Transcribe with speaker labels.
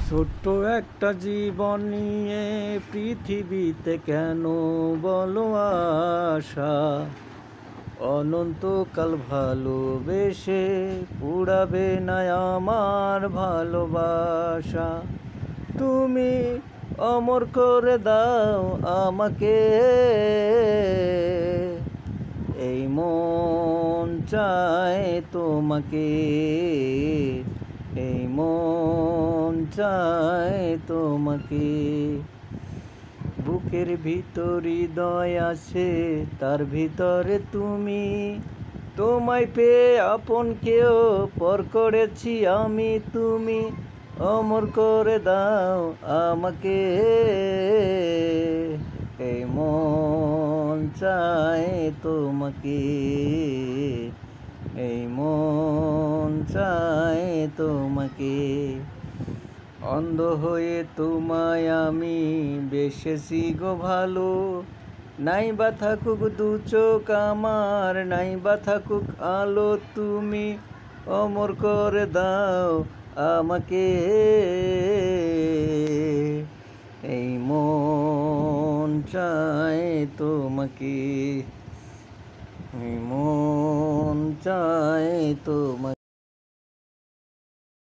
Speaker 1: ছোট্ট একটা জীবন নিয়ে পৃথিবীতে কেন বলো আশা? অনন্তকাল ভালোবেসে পুড়াবে না আমার ভালোবাসা। তুমি অমর করে দাও আমাকে, এই মন চায় তোমাকে, এই মন চায় তোমাকে। বুকের ভিতর হৃদয় আছে, তার ভিতরে তুমি। তোমায় পেয়ে আপন কেউ পর করেছি আমি, তুমি অমর করে দাও আমাকে, এই মন চায় তোমাকে, এই মন চায় তোমাকে। অন্ধ হয়ে তোমায় আমি বেসেছি গো ভালো, নাই বা থাকুক দু চোখ আমার, নাই বা থাকুক আলো, তুমি অমর করে দাও আমাকে, এই মন চায় তোমাকে, এই মন চায় তোমাকে।